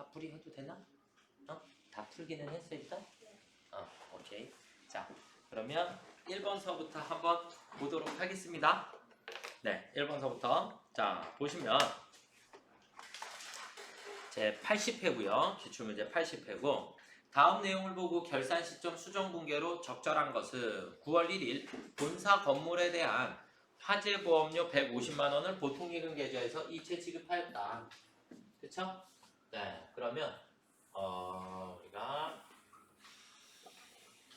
답풀이 해도 되나? 다 풀기는 했어 일단? 오케이. 자, 그러면 1번서부터 한번 보도록 하겠습니다. 네, 1번서부터. 자, 보시면 제 80회고요. 기출문제 80회고 다음 내용을 보고 결산 시점 수정 붕괴로 적절한 것은 9월 1일 본사 건물에 대한 화재 보험료 150만 원을 보통 예금 계좌에서 이체 지급하였다. 그쵸? 네, 그러면 우리가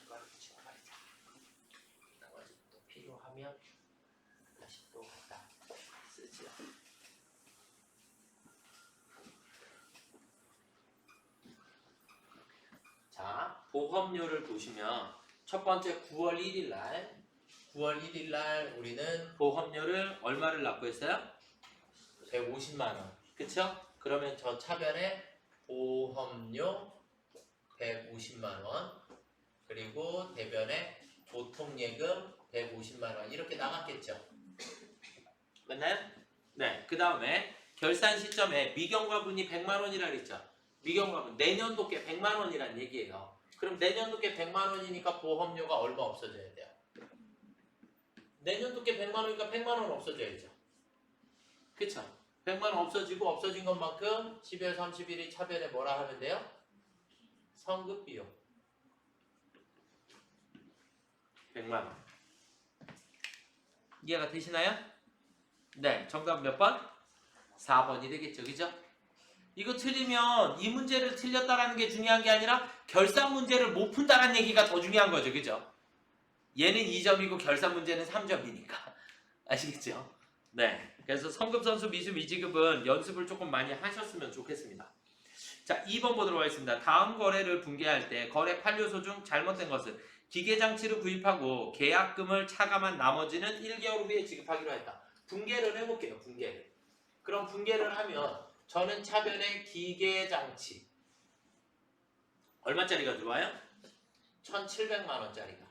나머지 또 필요하면 다시 또 갖다 쓰죠. 자, 보험료를 보시면 첫 번째 9월 1일 날 우리는 보험료를 얼마를 납부했어요? 150만 원. 그쵸? 그러면 저 차변에 보험료 150만 원 그리고 대변에 보통예금 150만 원 이렇게 나갔겠죠? 맞나요? 네. 그 다음에 결산 시점에 미경과분이 100만 원이라 그랬죠? 미경과분 내년도께 100만 원이란 얘기예요. 그럼 내년도께 100만 원이니까 보험료가 얼마 없어져야 돼요? 내년도께 100만 원이니까 100만 원 없어져야죠. 그쵸? 100만 원 없어지고 없어진 것만큼 12월 31일 차변에 뭐라 하면 돼요? 성급비용 100만 원. 이해가 되시나요? 네, 정답 몇 번? 4번이 되겠죠. 그죠? 이거 틀리면 이 문제를 틀렸다라는 게 중요한 게 아니라 결산 문제를 못 푼다라는 얘기가 더 중요한 거죠. 그죠? 얘는 2점이고 결산 문제는 3점이니까. 아시겠죠? 네. 그래서 성급선수 미수 미지급은 연습을 조금 많이 하셨으면 좋겠습니다. 자, 2번 보도록 하겠습니다. 다음 거래를 붕괴할 때 거래 판료소 중 잘못된 것은 기계장치를 구입하고 계약금을 차감한 나머지는 1개월 후에 지급하기로 했다. 붕괴를 해볼게요. 붕괴를. 그럼 붕괴를 하면 저는 차변에 기계장치 얼마짜리가 들어와요? 1,700만 원짜리가.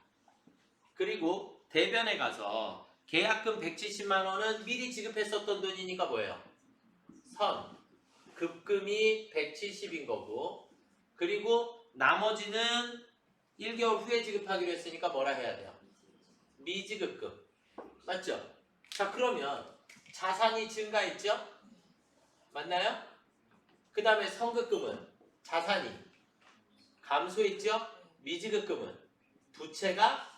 그리고 대변에 가서 계약금 170만 원은 미리 지급했었던 돈이니까 뭐예요? 선. 급금이 170인 거고 그리고 나머지는 1개월 후에 지급하기로 했으니까 뭐라 해야 돼요? 미지급금. 맞죠? 자, 그러면 자산이 증가했죠? 맞나요? 그 다음에 선급금은 자산이 감소했죠? 미지급금은 부채가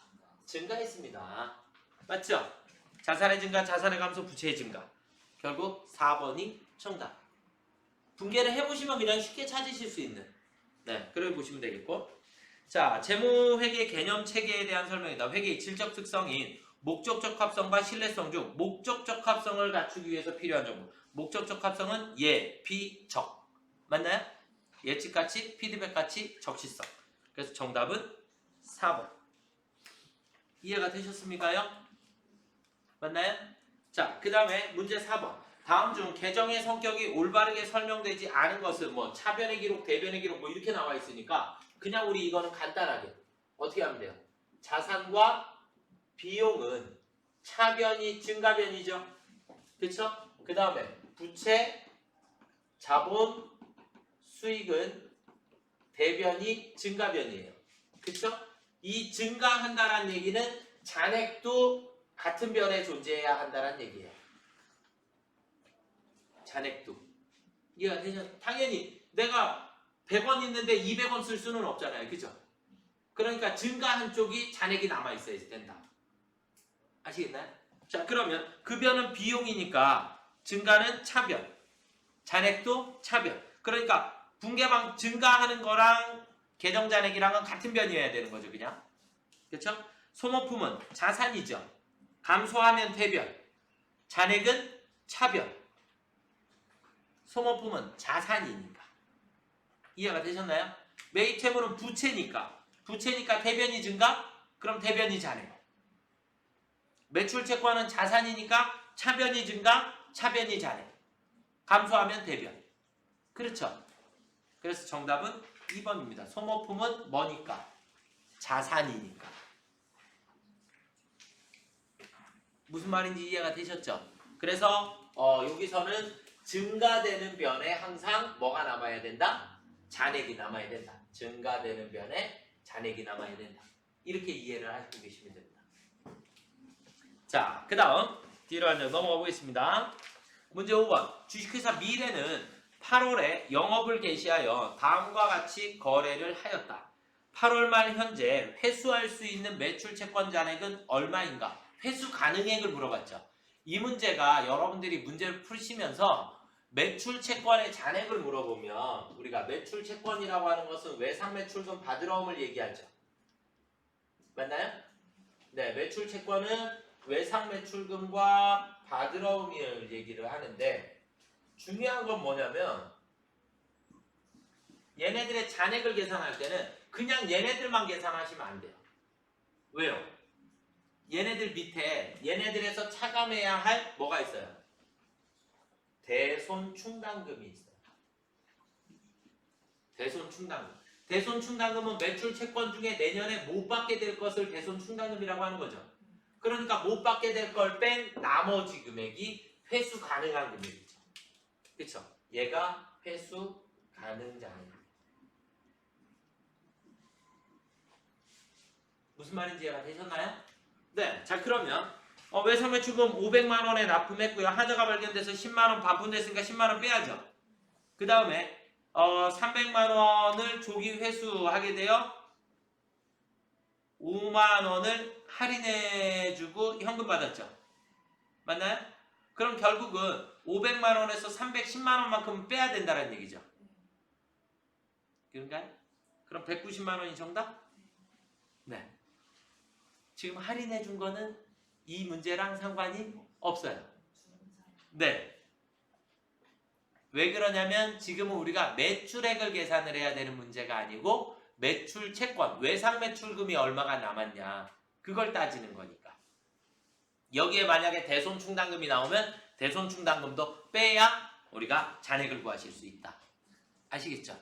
증가했습니다. 맞죠? 자산의 증가, 자산의 감소, 부채의 증가. 결국 4번이 정답. 붕괴를 해보시면 그냥 쉽게 찾으실 수 있는. 네, 그래 보시면 되겠고. 자, 재무회계 개념 체계에 대한 설명이다. 회계의 질적 특성인 목적적 합성과 신뢰성 중 목적적 합성을 갖추기 위해서 필요한 정보. 목적적 합성은 예, 비, 적. 맞나요? 예측가치, 피드백가치, 적시성. 그래서 정답은 4번. 이해가 되셨습니까요? 맞나요? 자, 그 다음에 문제 4번. 다음 중 계정의 성격이 올바르게 설명되지 않은 것은 뭐 차변의 기록, 대변의 기록 뭐 이렇게 나와 있으니까 그냥 우리 이거는 간단하게 어떻게 하면 돼요? 자산과 비용은 차변이 증가변이죠. 그쵸? 그 다음에 부채, 자본, 수익은 대변이 증가변이에요. 그쵸? 이 증가한다는 얘기는 잔액도 같은 변에 존재해야 한다는 얘기예요. 잔액도. 이해가 되죠? 당연히 내가 100원 있는데 200원 쓸 수는 없잖아요. 그죠? 그러니까 증가한 쪽이 잔액이 남아있어야 된다. 아시겠나요? 자, 그러면 그 변은 비용이니까 증가는 차변. 잔액도 차변. 그러니까 붕괴방 증가하는 거랑 계정잔액이랑은 같은 변이어야 되는 거죠. 그냥. 그렇죠? 소모품은 자산이죠. 감소하면 대변. 잔액은 차변. 소모품은 자산이니까. 이해가 되셨나요? 매입채무는 부채니까. 부채니까 대변이 증가? 그럼 대변이 잔액. 매출채권은 자산이니까 차변이 증가? 차변이 잔액. 감소하면 대변. 그렇죠? 그래서 정답은 2번입니다. 소모품은 뭐니까? 자산이니까. 무슨 말인지 이해가 되셨죠? 그래서 여기서는 증가되는 변에 항상 뭐가 남아야 된다? 잔액이 남아야 된다. 증가되는 변에 잔액이 남아야 된다. 이렇게 이해를 하시고 계시면 됩니다. 자, 그 다음 뒤로 한장 넘어가 보겠습니다. 문제 5번. 주식회사 미래는 8월에 영업을 개시하여 다음과 같이 거래를 하였다. 8월 말 현재 회수할 수 있는 매출 채권 잔액은 얼마인가? 회수 가능액을 물어봤죠. 이 문제가 여러분들이 문제를 푸시면서 매출 채권의 잔액을 물어보면 우리가 매출 채권이라고 하는 것은 외상 매출금 받으러옴을 얘기하죠. 맞나요? 네, 매출 채권은 외상 매출금과 받으러옴을 얘기를 하는데 중요한 건 뭐냐면 얘네들의 잔액을 계산할 때는 그냥 얘네들만 계산하시면 안 돼요. 왜요? 얘네들 밑에 얘네들에서 차감해야 할 뭐가 있어요? 대손충당금이 있어요. 대손충당금. 대손충당금은 매출 채권 중에 내년에 못 받게 될 것을 대손충당금이라고 하는 거죠. 그러니까 못 받게 될 걸 뺀 나머지 금액이 회수 가능한 금액이죠. 그렇죠? 얘가 회수 가능 잔액. 무슨 말인지 이해가 되셨나요? 네. 자, 그러면 외상 매출금 500만 원에 납품했고요. 하자가 발견돼서 10만 원 반품됐으니까 10만 원 빼야죠. 그 다음에 300만 원을 조기 회수하게 되어 5만 원을 할인해주고 현금 받았죠. 맞나요? 그럼 결국은 500만 원에서 310만 원만큼 빼야 된다는 얘기죠. 그런가요? 그럼 190만 원이 정답? 네. 지금 할인해준 거는 이 문제랑 상관이 없어요. 네. 왜 그러냐면 지금은 우리가 매출액을 계산을 해야 되는 문제가 아니고 매출 채권, 외상 매출금이 얼마가 남았냐 그걸 따지는 거니까. 여기에 만약에 대손충당금이 나오면 대손충당금도 빼야 우리가 잔액을 구하실 수 있다. 아시겠죠?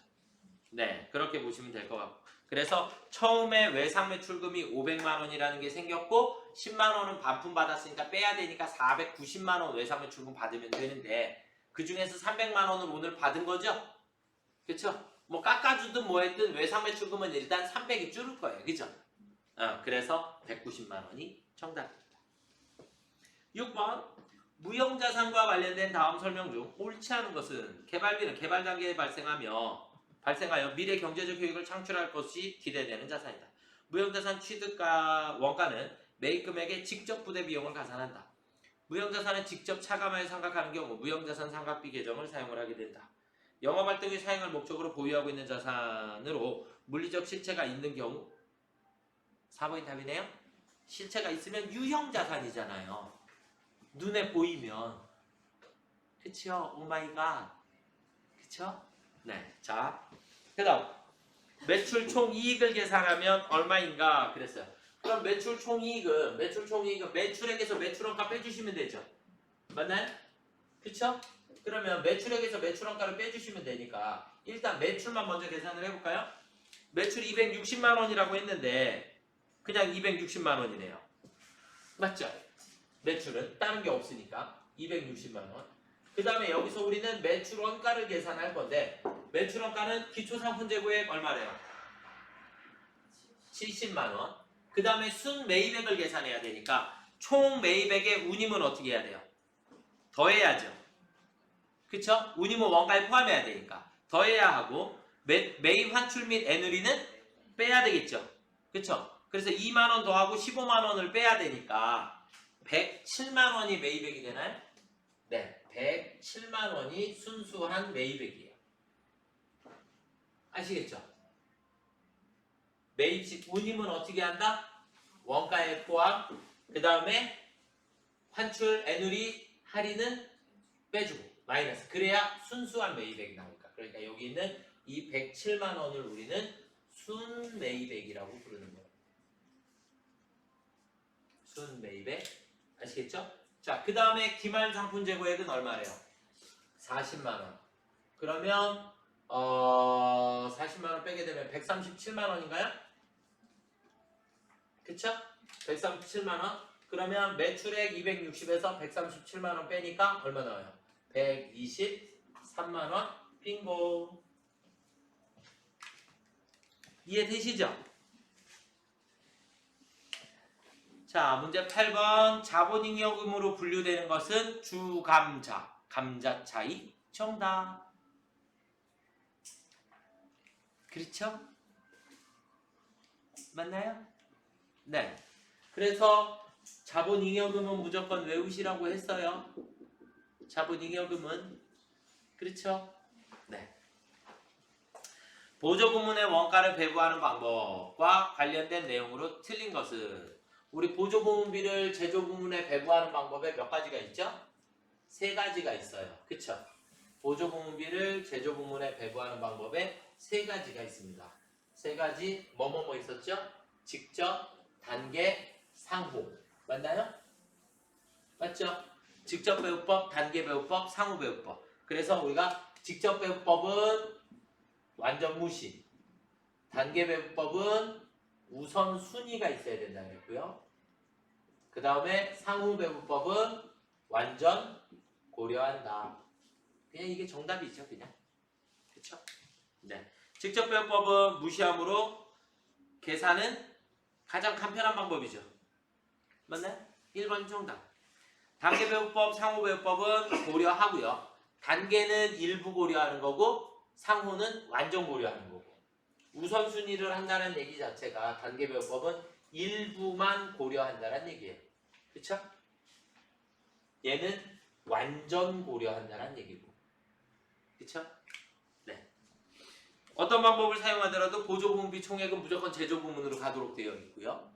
네, 그렇게 보시면 될 것 같고. 그래서 처음에 외상 매출금이 500만 원이라는 게 생겼고 10만 원은 반품 받았으니까 빼야 되니까 490만 원 외상 매출금 받으면 되는데 그 중에서 300만 원을 오늘 받은 거죠? 그쵸? 뭐 깎아주든 뭐 했든 외상 매출금은 일단 300이 줄을 거예요. 그죠? 그래서 190만 원이 정답입니다. 6번. 무형자산과 관련된 다음 설명 중 옳지 않은 것은 개발비는 개발 단계에 발생하여 미래 경제적 효익을 창출할 것이 기대되는 자산이다. 무형자산 취득가 원가는 매입금액에 직접 부대 비용을 가산한다. 무형자산은 직접 차감하여 상각하는 경우 무형자산 상각비 계정을 사용을 하게 된다. 영업활동의 사용을 목적으로 보유하고 있는 자산으로 물리적 실체가 있는 경우 4번이 답이네요. 실체가 있으면 유형자산이잖아요. 눈에 보이면. 그쵸? 오마이갓. 그쵸? 네. 자, 그 다음 매출 총이익을 계산하면 얼마인가 그랬어요. 그럼 매출 총이익은 매출액에서 매출원가 빼주시면 되죠. 맞나요? 그쵸? 그러면 매출액에서 매출원가를 빼주시면 되니까 일단 매출만 먼저 계산을 해볼까요? 매출 260만 원이라고 했는데 그냥 260만 원이네요. 맞죠? 매출은 다른 게 없으니까 260만 원. 그 다음에 여기서 우리는 매출원가를 계산할 건데 매출원가는 기초상품재고액 얼마래요? 70만 원. 그 다음에 순매입액을 계산해야 되니까 총 매입액의 운임은 어떻게 해야 돼요? 더해야죠. 그쵸? 운임은 원가에 포함해야 되니까 더해야 하고 매입 환출 및 애누리는 빼야 되겠죠. 그쵸? 그래서 2만 원 더하고 15만 원을 빼야 되니까 107만 원이 매입액이 되나요? 네, 107만 원이 순수한 매입액이에요. 아시겠죠? 매입식 운임은 어떻게 한다? 원가에 포함. 그 다음에 환출, 애누리, 할인은 빼주고 마이너스. 그래야 순수한 매입액이 나오니까. 그러니까 여기 있는 이 107만 원을 우리는 순매입액이라고 부르는 거예요. 순매입액. 아시겠죠? 자, 그 다음에 기말상품재고액은 얼마래요? 40만 원. 그러면 40만 원 빼게 되면 137만 원인가요? 그쵸? 137만 원. 그러면 매출액 260에서 137만 원 빼니까 얼마 나와요? 123만 원. 빙고. 이해되시죠? 자, 문제 8번. 자본잉여금으로 분류되는 것은 주감자, 감자차익. 정답. 그렇죠? 맞나요? 네. 그래서 자본잉여금은 무조건 외우시라고 했어요. 자본잉여금은. 그렇죠? 네. 보조부문의 원가를 배부하는 방법과 관련된 내용으로 틀린 것은, 우리 보조부문비를 제조부문에 배부하는 방법에 몇 가지가 있죠? 세 가지가 있어요. 그쵸? 보조부문비를 제조부문에 배부하는 방법에 세 가지가 있습니다. 세 가지 뭐뭐뭐 있었죠? 직접, 단계, 상호. 맞나요? 맞죠? 직접 배우법, 단계 배우법, 상호 배우법. 그래서 우리가 직접 배우법은 완전 무시. 단계 배부법은 우선순위가 있어야 된다고 했고요. 그 다음에 상호 배부법은 완전 고려한다. 그냥 이게 정답이죠, 그냥. 그쵸? 네. 직접 배우법은 무시함으로 계산은 가장 간편한 방법이죠. 맞나요? 1번 정답. 단계 배우법, 상호 배우법은 고려하고요. 단계는 일부 고려하는 거고 상호는 완전 고려하는 거고. 우선순위를 한다는 얘기 자체가 단계 배우법은 일부만 고려한다는 얘기예요. 그쵸? 얘는 완전 고려한다는 얘기고. 그쵸? 네. 어떤 방법을 사용하더라도 보조부문비 총액은 무조건 제조부문으로 가도록 되어 있고요.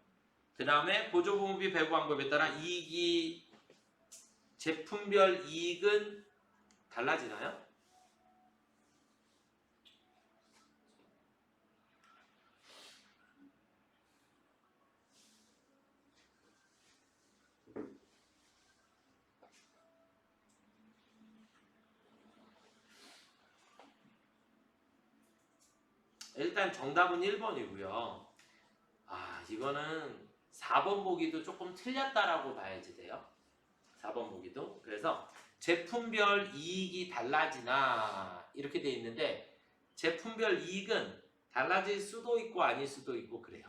그 다음에 보조부문비 배부 방법에 따라 이익이, 제품별 이익은 달라지나요? 일단 정답은 1번이고요. 이거는 4번 보기도 조금 틀렸다라고 봐야지 돼요. 4번 보기도. 그래서 제품별 이익이 달라지나 이렇게 돼 있는데 제품별 이익은 달라질 수도 있고 아닐 수도 있고 그래요.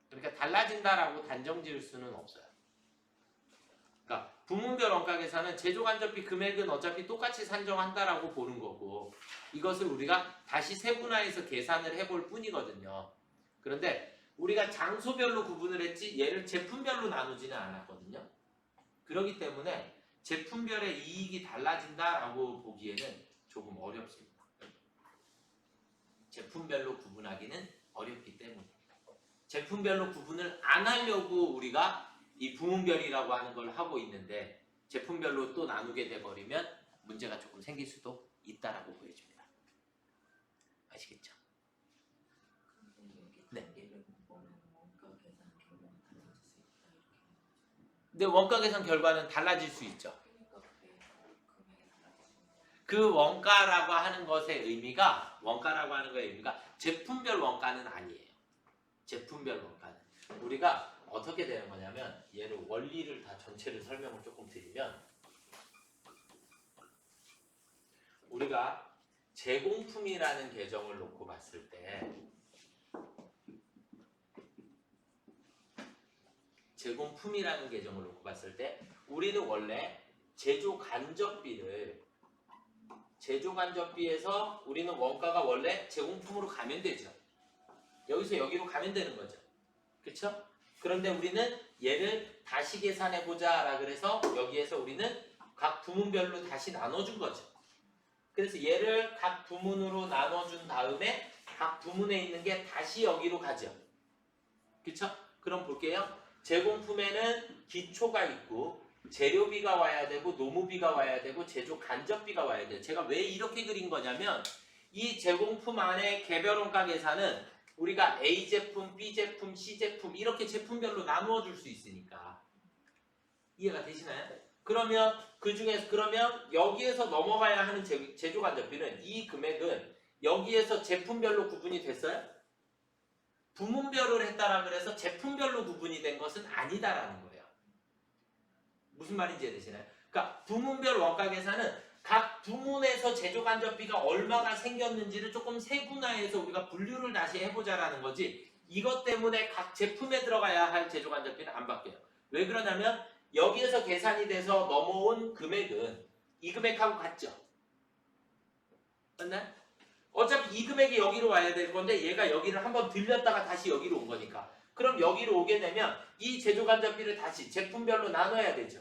그러니까 달라진다라고 단정 지을 수는 없어요. 그러니까 부문별 원가 계산은 제조간접비 금액은 어차피 똑같이 산정한다라고 보는 거고, 이것을 우리가 다시 세분화해서 계산을 해볼 뿐이거든요. 그런데 우리가 장소별로 구분을 했지 얘를 제품별로 나누지는 않았거든요. 그렇기 때문에 제품별의 이익이 달라진다라고 보기에는 조금 어렵습니다. 제품별로 구분하기는 어렵기 때문에. 제품별로 구분을 안 하려고 우리가 이 부문별이라고 하는 걸 하고 있는데 제품별로 또 나누게 돼버리면 문제가 조금 생길 수도 있다라고 보여집니다. 아시겠죠? 네. 근데 원가 계산 결과는 달라질 수 있죠. 그 원가라고 하는 것의 의미가, 제품별 원가는 아니에요. 제품별 원가는 우리가 어떻게 되는 거냐면, 얘를 원리를 다 전체를 설명을 조금 드리면, 우리가 제공품이라는 계정을 놓고 봤을 때, 우리는 원래 제조간접비에서 우리는 원가가 원래 제공품으로 가면 되죠. 여기서 여기로 가면 되는 거죠. 그렇죠? 그런데 우리는 얘를 다시 계산해보자 라 그래서 여기에서 우리는 각 부문별로 다시 나눠준 거죠. 그래서 얘를 각 부문으로 나눠준 다음에 각 부문에 있는 게 다시 여기로 가죠. 그쵸? 그럼 볼게요. 제공품에는 기초가 있고 재료비가 와야 되고 노무비가 와야 되고 제조 간접비가 와야 돼요. 제가 왜 이렇게 그린 거냐면 이 제공품 안에 개별원가 계산은 우리가 A 제품, B 제품, C 제품 이렇게 제품별로 나누어 줄 수 있으니까. 이해가 되시나요? 그러면 여기에서 넘어가야 하는 제조간접비는 이 금액은 여기에서 제품별로 구분이 됐어요? 부문별을 했다라 그래서 제품별로 구분이 된 것은 아니다라는 거예요. 무슨 말인지 이해되시나요? 그러니까 부문별 원가 계산은 각 부문에서 제조간접비가 얼마나 생겼는지를 조금 세분화해서 우리가 분류를 다시 해보자라는 거지, 이것 때문에 각 제품에 들어가야 할 제조간접비는 안 바뀌어요. 왜 그러냐면 여기에서 계산이 돼서 넘어온 금액은 이 금액하고 같죠? 맞나요? 어차피 이 금액이 여기로 와야 될 건데 얘가 여기를 한번 들렸다가 다시 여기로 온 거니까, 그럼 여기로 오게 되면 이 제조간접비를 다시 제품별로 나눠야 되죠.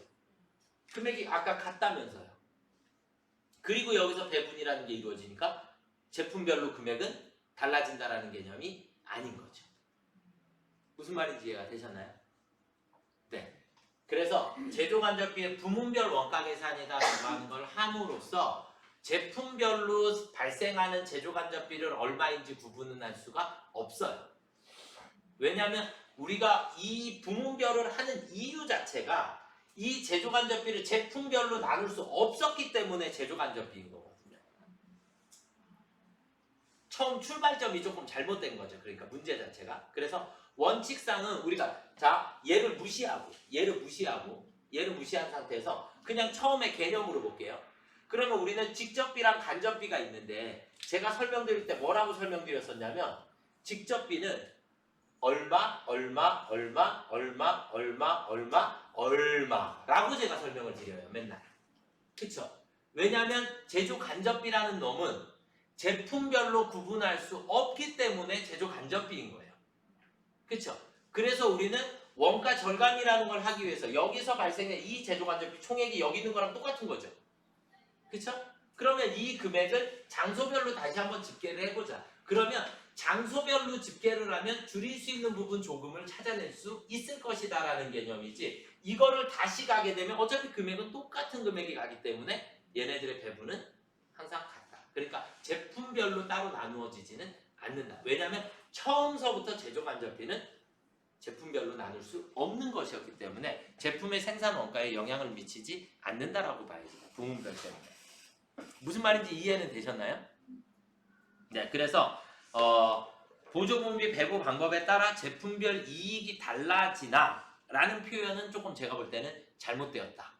금액이 아까 같다면서요. 그리고 여기서 배분이라는 게 이루어지니까 제품별로 금액은 달라진다라는 개념이 아닌 거죠. 무슨 말인지 이해가 되셨나요? 네. 그래서 제조간접비의 부문별 원가 계산이다라고 하는 걸 함으로써 제품별로 발생하는 제조간접비를 얼마인지 구분은 할 수가 없어요. 왜냐하면 우리가 이 부문별을 하는 이유 자체가 이 제조간접비를 제품별로 나눌 수 없었기 때문에 제조간접비인 거거든요. 처음 출발점이 조금 잘못된 거죠. 그러니까 문제 자체가. 그래서 원칙상은 우리가 자 얘를 무시한 상태에서 그냥 처음에 개념으로 볼게요. 그러면 우리는 직접비랑 간접비가 있는데 제가 설명드릴 때 뭐라고 설명드렸었냐면 직접비는 얼마라고 제가 설명을 드려요. 맨날. 그쵸? 왜냐하면 제조간접비라는 놈은 제품별로 구분할 수 없기 때문에 제조간접비인 거예요. 그쵸? 그래서 우리는 원가 절감이라는 걸 하기 위해서 여기서 발생한 이 제조간접비 총액이 여기 있는 거랑 똑같은 거죠. 그쵸? 그러면 이 금액을 장소별로 다시 한번 집계를 해보자. 그러면 장소별로 집계를 하면 줄일 수 있는 부분 조금을 찾아낼 수 있을 것이다 라는 개념이지, 이거를 다시 가게 되면 어차피 금액은 똑같은 금액이 가기 때문에 얘네들의 배분은 항상 같다. 그러니까 제품별로 따로 나누어지지는 않는다. 왜냐하면 처음서부터 제조간접비는 제품별로 나눌 수 없는 것이었기 때문에 제품의 생산 원가에 영향을 미치지 않는다라고 봐야죠. 부문별 때문에. 무슨 말인지 이해는 되셨나요? 네, 그래서 보조분비 배분 방법에 따라 제품별 이익이 달라지나 라는 표현은 조금 제가 볼 때는 잘못되었다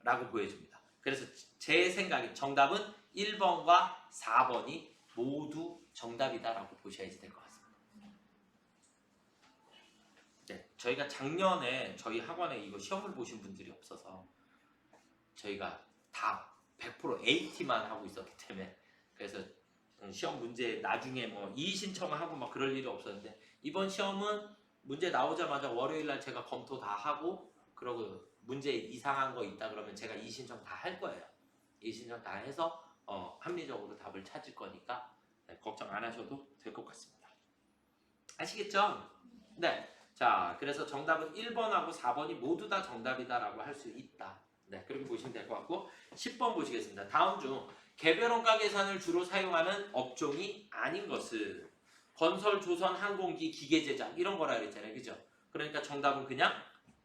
라고 보여집니다. 그래서 제 생각에 정답은 1번과 4번이 모두 정답이다 라고 보셔야지 될 것 같습니다. 네, 저희가 작년에 저희 학원에 이거 시험을 보신 분들이 없어서 저희가 다 100% AT만 하고 있었기 때문에, 그래서 시험 문제 나중에 뭐 이의 신청하고 막 그럴 일이 없었는데, 이번 시험은 문제 나오자마자 월요일날 제가 검토 다 하고, 그러고 문제 이상한 거 있다 그러면 제가 이의 신청 다 할 거예요. 이의 신청 다 해서 합리적으로 답을 찾을 거니까 네, 걱정 안 하셔도 될 것 같습니다. 아시겠죠? 네. 자, 그래서 정답은 1번하고 4번이 모두 다 정답이다라고 할 수 있다. 네, 그렇게 보시면 될 것 같고, 10번 보시겠습니다. 다음 중 개별 원가 계산을 주로 사용하는 업종이 아닌 것은 건설, 조선, 항공기, 기계 제작 이런 거라 그랬잖아요. 그죠? 그러니까 정답은 그냥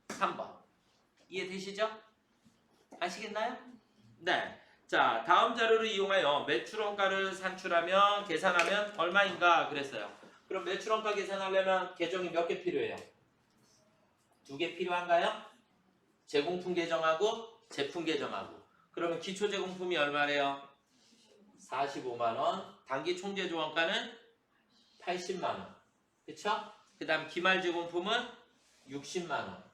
3번. 이해되시죠? 아시겠나요? 네. 자, 다음 자료를 이용하여 매출 원가를 산출하면 계산하면 얼마인가 그랬어요. 그럼 매출 원가 계산하려면 계정이 몇 개 필요해요? 2개 필요한가요? 제공품 계정하고 제품 계정하고. 그러면 기초 제공품이 얼마래요? 45만원. 단기 총제조 원가는 80만원. 그쵸? 그 다음 기말 제공품은 60만원.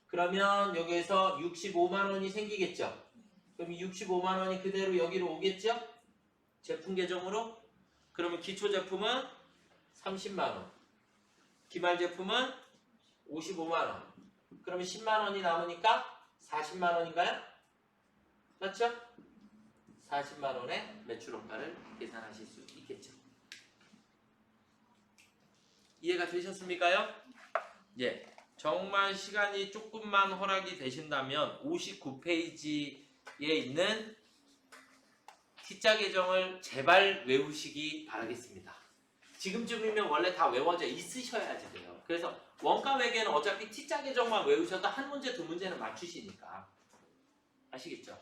그러면 여기에서 65만원이 생기겠죠? 그럼 65만원이 그대로 여기로 오겠죠? 제품 계정으로. 그러면 기초 제품은 30만원. 기말 제품은 55만원. 그러면 10만원이 남으니까 40만원인가요? 맞죠? 40만원의 매출 원가를 계산하실 수 있겠죠. 이해가 되셨습니까요? 예. 정말 시간이 조금만 허락이 되신다면 59페이지에 있는 T자 계정을 제발 외우시기 바라겠습니다. 지금쯤이면 원래 다 외워져 있으셔야지 돼요. 그래서 원가 외계는 어차피 T자 계정만 외우셔도 한 문제, 두 문제는 맞추시니까. 아시겠죠?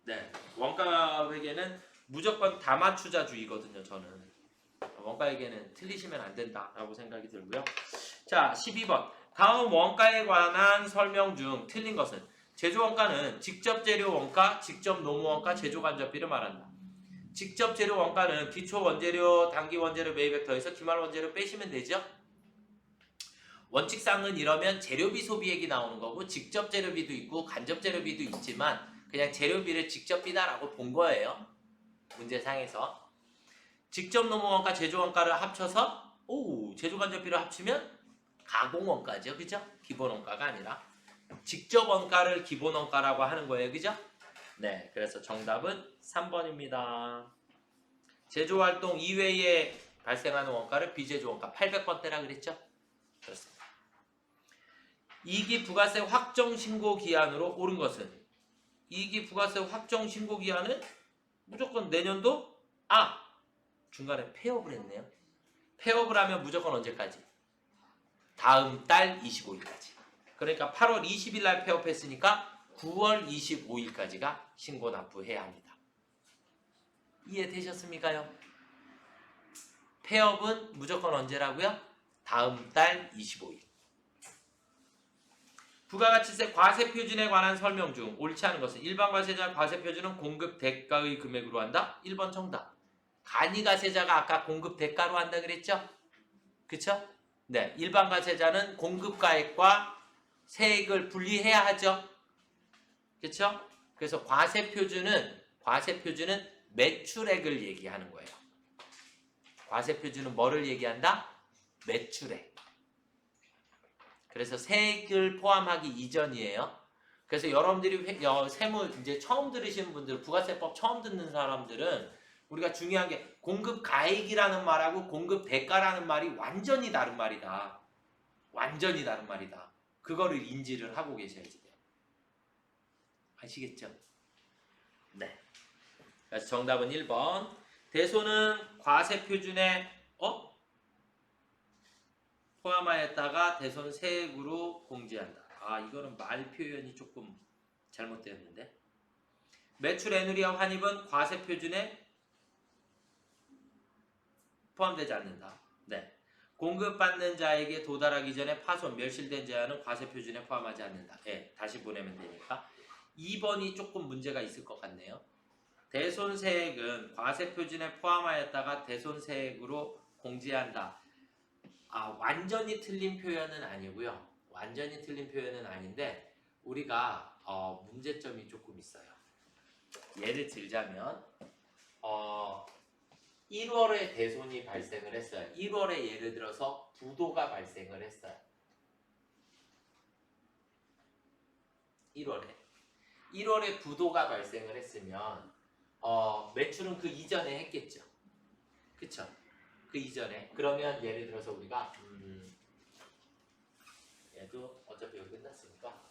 네. 원가 외계는 무조건 다 맞추자주의거든요, 저는. 원가 외계는 틀리시면 안 된다라고 생각이 들고요. 자, 12번. 다음 원가에 관한 설명 중 틀린 것은 제조원가는 직접 재료 원가, 직접 노무 원가, 제조 간접비를 말한다. 직접 재료 원가는 기초 원재료, 단기 원재료 매입액 더해서 기말 원재료 빼시면 되죠. 원칙상은 이러면 재료비 소비액이 나오는 거고 직접 재료비도 있고 간접 재료비도 있지만 그냥 재료비를 직접 비다라고 본 거예요. 문제상에서. 직접 노무 원가, 제조 원가를 합쳐서 제조 간접비를 합치면 가공 원가죠. 그죠? 기본 원가가 아니라 직접 원가를 기본 원가라고 하는 거예요. 그죠? 네, 그래서 정답은 3번입니다. 제조활동 이외에 발생하는 원가를 비제조 원가 800번대라 그랬죠? 그렇습니다. 2기 부가세 확정 신고 기한으로 오른 것은? 2기 부가세 확정 신고 기한은 무조건 내년도? 중간에 폐업을 했네요. 폐업을 하면 무조건 언제까지? 다음 달 25일까지. 그러니까 8월 20일 날 폐업했으니까 9월 25일까지가 신고 납부해야 합니다. 이해되셨습니까요? 폐업은 무조건 언제라고요? 다음 달 25일. 부가가치세 과세표준에 관한 설명 중 옳지 않은 것은 일반과세자 과세표준은 공급 대가의 금액으로 한다? 1번 정답. 간이가세자가 아까 공급 대가로 한다 그랬죠? 그쵸? 네, 일반과세자는 공급가액과 세액을 분리해야 하죠. 그쵸? 그래서 과세표준은 매출액을 얘기하는 거예요. 과세표준은 뭐를 얘기한다? 매출액. 그래서 세액을 포함하기 이전이에요. 그래서 여러분들이 세무 이제 처음 들으시는 분들, 부가세법 처음 듣는 사람들은 우리가 중요한 게 공급가액이라는 말하고 공급대가라는 말이 완전히 다른 말이다. 완전히 다른 말이다. 그거를 인지를 하고 계셔야지 돼요. 아시겠죠? 네. 그래서 정답은 1번. 대손은 과세표준에 포함하였다가 대손 세액으로 공제한다. 이거는 말 표현이 조금 잘못되었는데. 매출 애누리와 환입은 과세표준에 포함되지 않는다. 네. 공급받는 자에게 도달하기 전에 파손, 멸실된 제한은 과세표준에 포함하지 않는다. 네, 다시 보내면 되니까. 2번이 조금 문제가 있을 것 같네요. 대손세액은 과세표준에 포함하였다가 대손세액으로 공제한다. 완전히 틀린 표현은 아니고요. 완전히 틀린 표현은 아닌데 우리가 문제점이 조금 있어요. 예를 들자면 1월에 대손이 발생을 했어요. 1월에 예를 들어서 부도가 발생을 했어요. 1월에 부도가 발생을 했으면 매출은 그 이전에 했겠죠. 그쵸? 그 이전에. 그러면 예를 들어서 우리가 얘도 어차피 여기 끝났으니까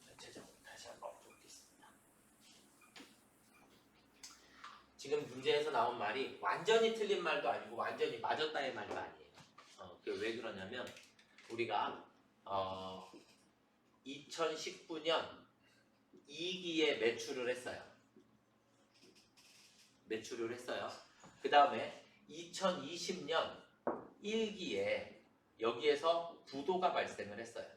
전체적으로 다시 한번 보겠습니다. 지금 문제에서 나온 말이 완전히 틀린 말도 아니고 완전히 맞았다의 말도 아니에요. 왜 그러냐면 우리가 2019년 2기에 매출을 했어요. 그 다음에 2020년 1기에 여기에서 부도가 발생을 했어요.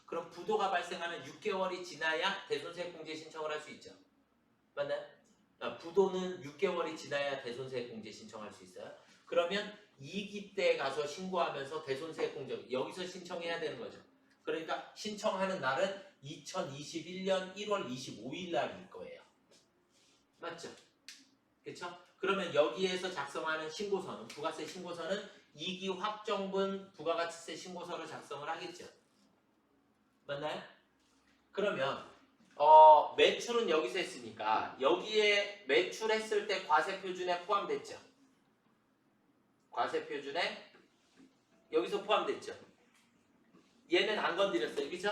그럼 부도가 발생하면 6개월이 지나야 대손세액 공제 신청을 할 수 있죠. 맞나요? 부도는 6개월이 지나야 대손세액 공제 신청할 수 있어요. 그러면 2기 때 가서 신고하면서 대손세액 공제 여기서 신청해야 되는 거죠. 그러니까 신청하는 날은 2021년 1월 25일 날일 거예요. 맞죠? 그쵸? 그러면 여기에서 작성하는 신고서는 부가세 신고서는 2기 확정분 부가가치세 신고서를 작성을 하겠죠. 맞나요? 그러면 매출은 여기서 했으니까 여기에 매출했을 때 과세표준에 포함됐죠. 과세표준에 여기서 포함됐죠. 얘는 안 건드렸어요. 그죠?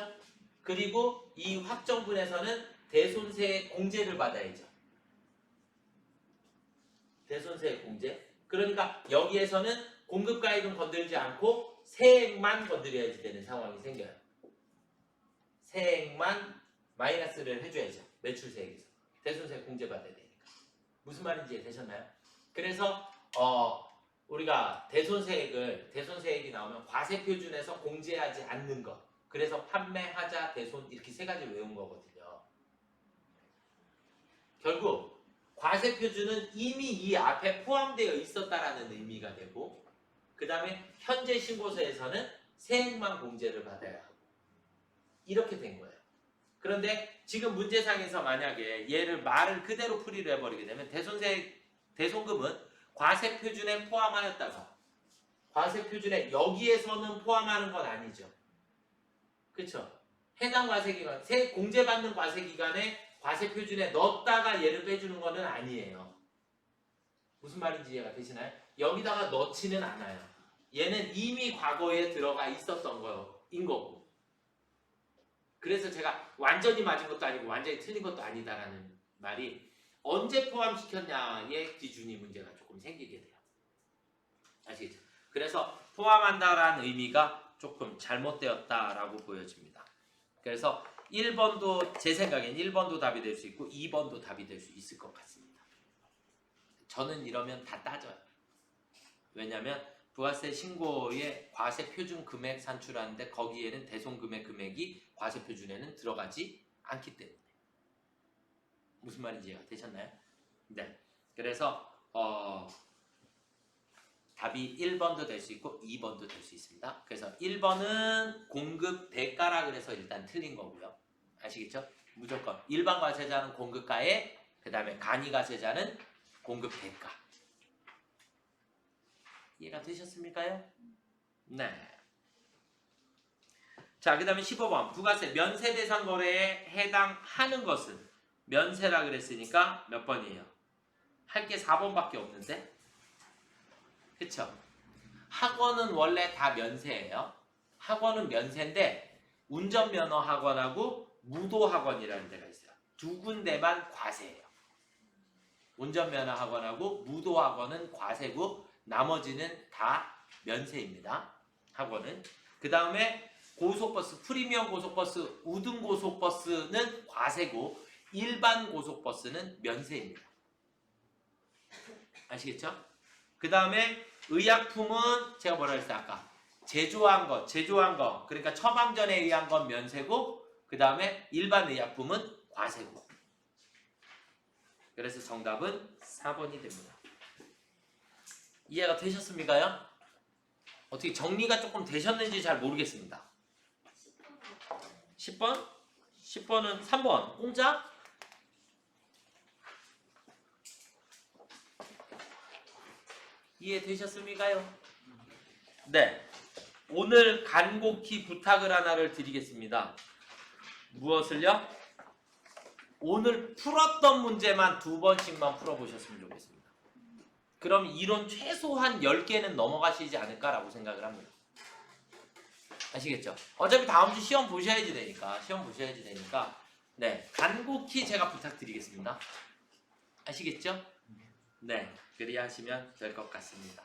그리고 이 확정분에서는 대손세 공제를 받아야죠. 대손세액 공제. 그러니까 여기에서는 공급가액은 건들지 않고 세액만 건드려야지 되는 상황이 생겨요. 세액만 마이너스를 해줘야죠. 매출세액에서. 대손세액 공제 받아야 되니까. 무슨 말인지 되셨나요? 그래서 우리가 대손세액이 나오면 과세표준에서 공제하지 않는 것. 그래서 판매하자, 대손 이렇게 세 가지 외운 거거든요. 결국 과세표준은 이미 이 앞에 포함되어 있었다라는 의미가 되고 그 다음에 현재 신고서에서는 세액만 공제를 받아야 하고 이렇게 된 거예요. 그런데 지금 문제상에서 만약에 얘를 말을 그대로 풀이를 해버리게 되면 대손금은 과세표준에 포함하였다가 과세표준에 여기에서는 포함하는 건 아니죠. 그렇죠? 해당 과세기간, 공제받는 과세기간에 과세표준에 넣었다가 얘를 빼주는 거는 아니에요. 무슨 말인지 이해가 되시나요? 여기다가 넣지는 않아요. 얘는 이미 과거에 들어가 있었던 거인 거고. 그래서 제가 완전히 맞은 것도 아니고 완전히 틀린 것도 아니다라는 말이 언제 포함시켰냐의 기준이 문제가 조금 생기게 돼요. 아시겠죠? 그래서 포함한다라는 의미가 조금 잘못되었다라고 보여집니다. 그래서 1번도 제 생각엔 1번도 답이 될 수 있고 2번도 답이 될 수 있을 것 같습니다. 저는 이러면 다 따져요. 왜냐하면 부가세 신고에 과세 표준 금액 산출하는데 거기에는 대손금액 금액이 과세 표준에는 들어가지 않기 때문에. 무슨 말인지 이해가 되셨나요? 네. 그래서 답이 1번도 될 수 있고 2번도 될 수 있습니다. 그래서 1번은 공급 대가라 그래서 일단 틀린 거고요. 아시겠죠? 무조건 일반 과세자는 공급가에 그 다음에 간이 과세자는 공급 대가. 이해가 되셨습니까요? 네. 자, 그 다음에 15번 부가세 면세 대상 거래에 해당하는 것은 면세라 그랬으니까 몇 번이에요? 할 게 4번밖에 없는데? 그쵸? 학원은 원래 다 면세예요. 학원은 면세인데 운전면허 학원하고 무도학원이라는 데가 있어요. 두 군데만 과세예요. 운전면허 학원하고 무도학원은 과세고 나머지는 다 면세입니다. 학원은. 그 다음에 고속버스, 프리미엄 고속버스, 우등 고속버스는 과세고 일반 고속버스는 면세입니다. 아시겠죠? 그 다음에 의약품은 제가 뭐라 했어요 아까? 제조한 거 그러니까 처방전에 의한 건 면세고 그 다음에 일반 의약품은 과세고. 그래서 정답은 4번이 됩니다. 이해가 되셨습니까요? 어떻게 정리가 조금 되셨는지 잘 모르겠습니다. 10번? 10번은 3번 공짜? 이해되셨습니까요? 네. 오늘 간곡히 부탁을 하나를 드리겠습니다. 무엇을요? 오늘 풀었던 문제만 2번씩만 풀어보셨으면 좋겠습니다. 그럼 이론 최소한 10개는 넘어가시지 않을까라고 생각을 합니다. 아시겠죠? 어차피 다음 주 시험 보셔야지 되니까 네, 간곡히 제가 부탁드리겠습니다. 아시겠죠? 네, 그리 하시면 될 것 같습니다.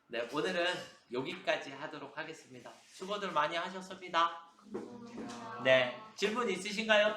네, 오늘은 여기까지 하도록 하겠습니다. 수고들 많이 하셨습니다. 네, 질문 있으신가요?